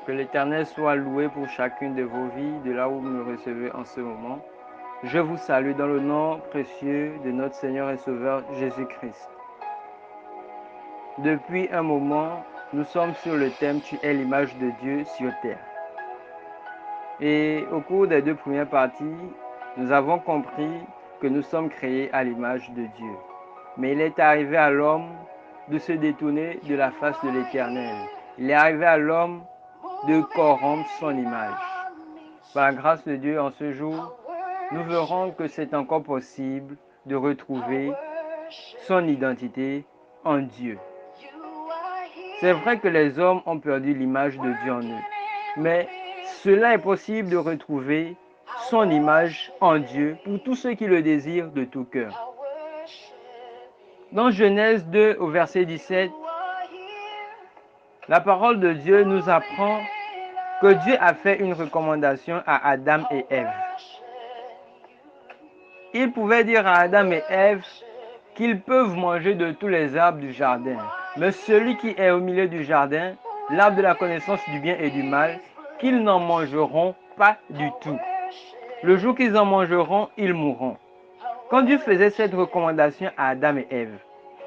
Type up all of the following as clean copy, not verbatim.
Que l'Éternel soit loué pour chacune de vos vies, de là où vous me recevez en ce moment. Je vous salue dans le nom précieux de notre Seigneur et Sauveur Jésus-Christ. Depuis un moment, nous sommes sur le thème « Tu es l'image de Dieu sur terre ». Et au cours des deux premières parties, nous avons compris que nous sommes créés à l'image de Dieu. Mais il est arrivé à l'homme de se détourner de la face de l'Éternel. Il est arrivé à l'homme de corrompre son image. Par la grâce de Dieu, en ce jour, nous verrons que c'est encore possible de retrouver son identité en Dieu. C'est vrai que les hommes ont perdu l'image de Dieu en eux, mais cela est possible de retrouver son image en Dieu pour tous ceux qui le désirent de tout cœur. Dans Genèse 2 au verset 17, la parole de Dieu nous apprend que Dieu a fait une recommandation à Adam et Ève. Il pouvait dire à Adam et Ève qu'ils peuvent manger de tous les arbres du jardin, mais celui qui est au milieu du jardin, l'arbre de la connaissance du bien et du mal, qu'ils n'en mangeront pas du tout. Le jour qu'ils en mangeront, ils mourront. Quand Dieu faisait cette recommandation à Adam et Ève,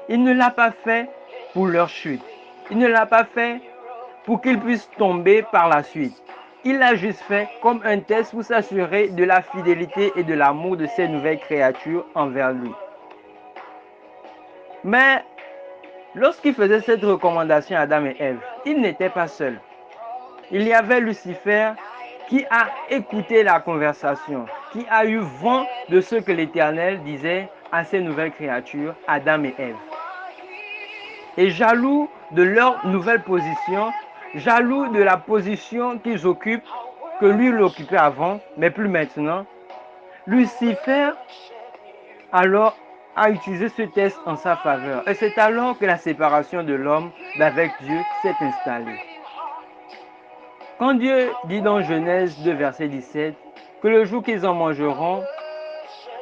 il ne l'a pas fait pour leur chute. Il ne l'a pas fait pour qu'ils puissent tomber par la suite. Il l'a juste fait comme un test pour s'assurer de la fidélité et de l'amour de ces nouvelles créatures envers lui. Mais lorsqu'il faisait cette recommandation à Adam et Ève, il n'était pas seul. Il y avait Lucifer qui a écouté la conversation, qui a eu vent de ce que l'Éternel disait à ces nouvelles créatures, Adam et Ève. Et jaloux de leur nouvelle position, jaloux de la position qu'ils occupent, que lui l'occupait avant, mais plus maintenant, Lucifer alors a utilisé ce test en sa faveur. Et c'est alors que la séparation de l'homme d'avec Dieu s'est installée. Quand Dieu dit dans Genèse 2, verset 17, que le jour qu'ils en mangeront,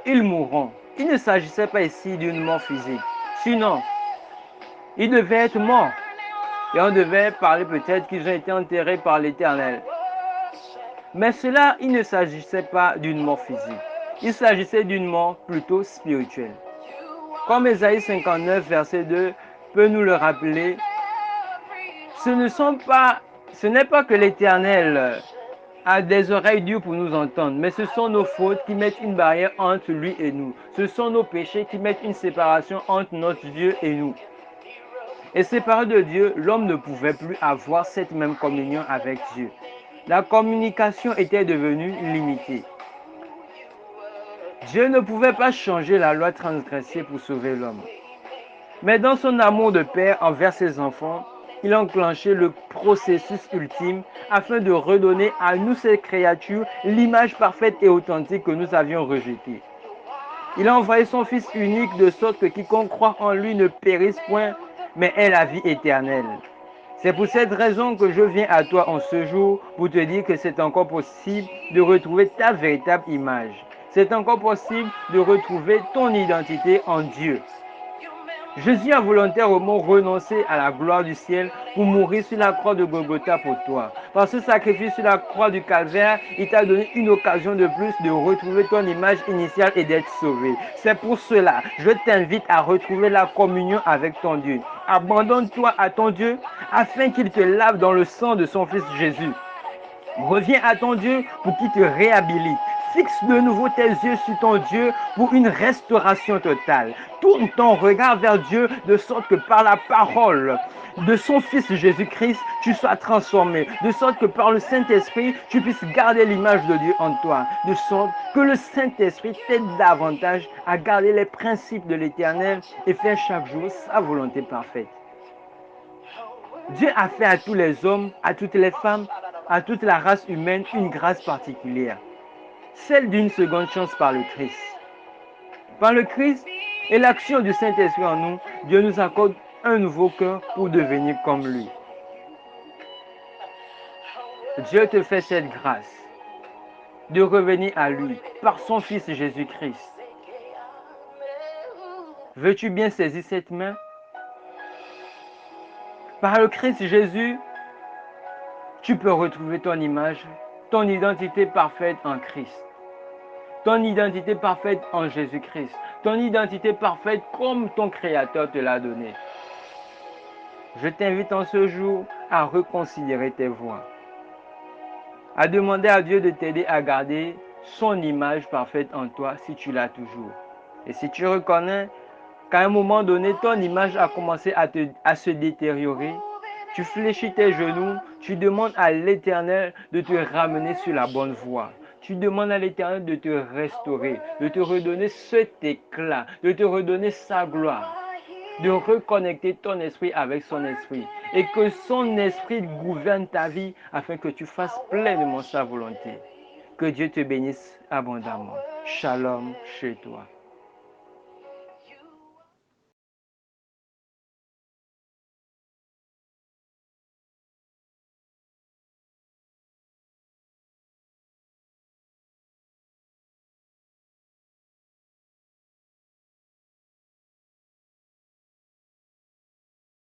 ils mourront. Il ne s'agissait pas ici d'une mort physique. Sinon, ils devaient être morts. Et on devait parler peut-être qu'ils ont été enterrés par l'Éternel. Mais cela, il ne s'agissait pas d'une mort physique. Il s'agissait d'une mort plutôt spirituelle. Comme Ésaïe 59, verset 2 peut nous le rappeler, ce n'est pas que l'Éternel a des oreilles dures pour nous entendre, mais ce sont nos fautes qui mettent une barrière entre lui et nous. Ce sont nos péchés qui mettent une séparation entre notre Dieu et nous. Et séparé de Dieu, l'homme ne pouvait plus avoir cette même communion avec Dieu. La communication était devenue limitée. Dieu ne pouvait pas changer la loi transgressée pour sauver l'homme. Mais dans son amour de père envers ses enfants, il a enclenché le processus ultime afin de redonner à nous, ces créatures, l'image parfaite et authentique que nous avions rejetée. Il a envoyé son Fils unique de sorte que quiconque croit en lui ne périsse point, mais ait la vie éternelle. C'est pour cette raison que je viens à toi en ce jour pour te dire que c'est encore possible de retrouver ta véritable image. C'est encore possible de retrouver ton identité en Dieu. Jésus a volontairement renoncé à la gloire du ciel pour mourir sur la croix de Golgotha pour toi. Par ce sacrifice sur la croix du Calvaire, il t'a donné une occasion de plus de retrouver ton image initiale et d'être sauvé. C'est pour cela, je t'invite à retrouver la communion avec ton Dieu. Abandonne-toi à ton Dieu afin qu'il te lave dans le sang de son Fils Jésus. Reviens à ton Dieu pour qu'il te réhabilite. Fixe de nouveau tes yeux sur ton Dieu pour une restauration totale. Tourne ton regard vers Dieu de sorte que par la parole de son Fils Jésus-Christ, tu sois transformé. De sorte que par le Saint-Esprit, tu puisses garder l'image de Dieu en toi. De sorte que le Saint-Esprit t'aide davantage à garder les principes de l'Éternel et faire chaque jour sa volonté parfaite. Dieu a fait à tous les hommes, à toutes les femmes, à toute la race humaine une grâce particulière, celle d'une seconde chance par le Christ. Par le Christ et l'action du Saint-Esprit en nous, Dieu nous accorde un nouveau cœur pour devenir comme lui. Dieu te fait cette grâce de revenir à lui par son Fils Jésus-Christ. Veux-tu bien saisir cette main? Par le Christ Jésus, tu peux retrouver ton image, ton identité parfaite en Christ. Ton identité parfaite en Jésus-Christ. Ton identité parfaite comme ton Créateur te l'a donnée. Je t'invite en ce jour à reconsidérer tes voies, à demander à Dieu de t'aider à garder son image parfaite en toi si tu l'as toujours. Et si tu reconnais qu'à un moment donné, ton image a commencé à se détériorer, tu fléchis tes genoux, tu demandes à l'Éternel de te ramener sur la bonne voie. Tu demandes à l'Éternel de te restaurer, de te redonner cet éclat, de te redonner sa gloire, de reconnecter ton esprit avec son esprit et que son esprit gouverne ta vie afin que tu fasses pleinement sa volonté. Que Dieu te bénisse abondamment. Shalom chez toi.